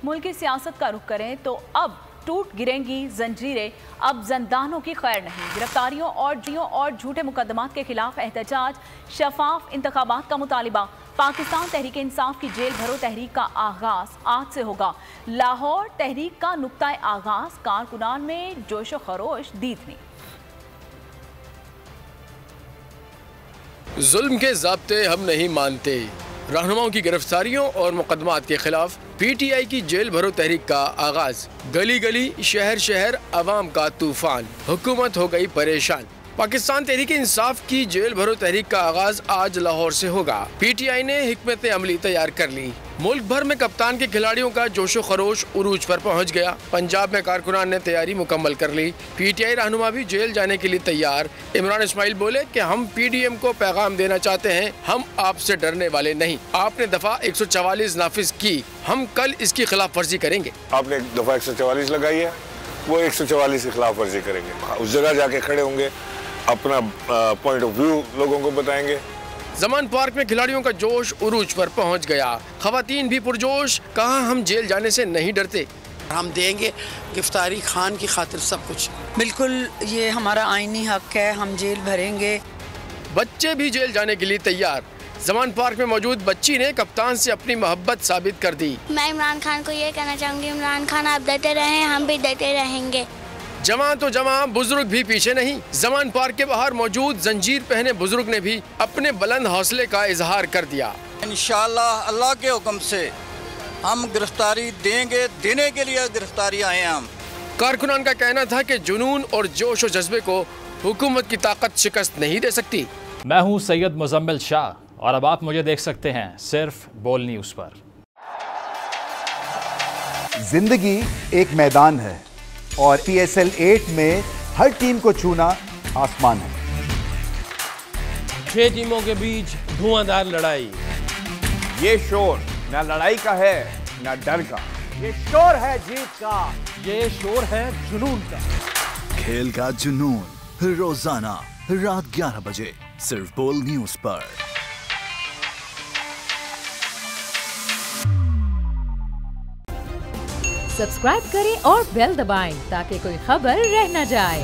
मुल्क की सियासत का रुख करें तो अब टूट गिरेंगी जंजीरें, अब जंदानों की खैर नहीं। गिरफ्तारियों और झूठे मुकदमात के खिलाफ एहतजाज, शफाफ इंतखाबात का मुतालिबा। पाकिस्तान तहरीक इंसाफ की जेल भरो तहरीक का आगाज आज से होगा। लाहौर तहरीक का नुक्ताए आगाज, कारकुनान में जोशो खरोश दीदनी। जुल्म के ज़ाब्ते हम नहीं मानते। रहनुमाओं की गिरफ्तारियों और मुकदमात के खिलाफ PTI की जेल भरो तहरीक का आगाज। गली गली शहर शहर अवाम का तूफान, हुकूमत हो गई परेशान। पाकिस्तान तहरीक इंसाफ की जेल भरो तहरीक का आगाज आज लाहौर से होगा। PTI ने हिकमत अमली तैयार कर ली। मुल्क भर में कप्तान के खिलाड़ियों का जोशो खरोश उरूज पर पहुंच गया। पंजाब में कारकुनान ने तैयारी मुकम्मल कर ली। PTI रहनुमा भी जेल जाने के लिए तैयार। इमरान इस्माइल बोले कि हम PDM को पैगाम देना चाहते हैं, हम आपसे डरने वाले नहीं। आपने दफा 144 नाफिज की, हम कल इसकी खिलाफ वर्जी करेंगे। आपने दफा 144 लगाई है, वो 144 की खिलाफ वर्जी करेंगे। उस जगह जाके खड़े होंगे, अपना पॉइंट ऑफ व्यू लोगों को बताएंगे। जमान पार्क में खिलाड़ियों का जोश उरूज पर पहुंच गया। खवातीन भी पुरजोश, कहा हम जेल जाने से नहीं डरते। हम देंगे गिरफ्तारी खान की खातिर सब कुछ। बिल्कुल, ये हमारा आईनी हक है, हम जेल भरेंगे। बच्चे भी जेल जाने के लिए तैयार। जमान पार्क में मौजूद बच्ची ने कप्तान से अपनी मोहब्बत साबित कर दी। मैं इमरान खान को ये कहना चाहूँगी, इमरान खान आप डटे रहें, हम भी डटे रहेंगे। जमा तो जमा, बुजुर्ग भी पीछे नहीं। जमान पार्क के बाहर मौजूद जंजीर पहने बुजुर्ग ने भी अपने बुलंद हौसले का इजहार कर दिया। इंशाअल्लाह अल्लाह के हुक्म से हम गिरफ्तारी देंगे, देने के लिए गिरफ्तारी आए हैं हम। कारकुनान का कहना था कि जुनून और जोश और जज्बे को हुकूमत की ताकत शिकस्त नहीं दे सकती। मैं हूँ सैयद मुजम्मिल शाह और अब आप मुझे देख सकते हैं सिर्फ बोल न्यूज़ पर। जिंदगी एक मैदान है और PSL 8 में हर टीम को छूना आसमान है। 6 टीमों के बीच धुआंधार लड़ाई। ये शोर ना लड़ाई का है ना डर का, ये शोर है जीत का, ये शोर है जुनून का। खेल का जुनून रोजाना रात 11 बजे सिर्फ बोल न्यूज़ पर। सब्सक्राइब करें और बेल दबाएं ताकि कोई खबर रह न जाए।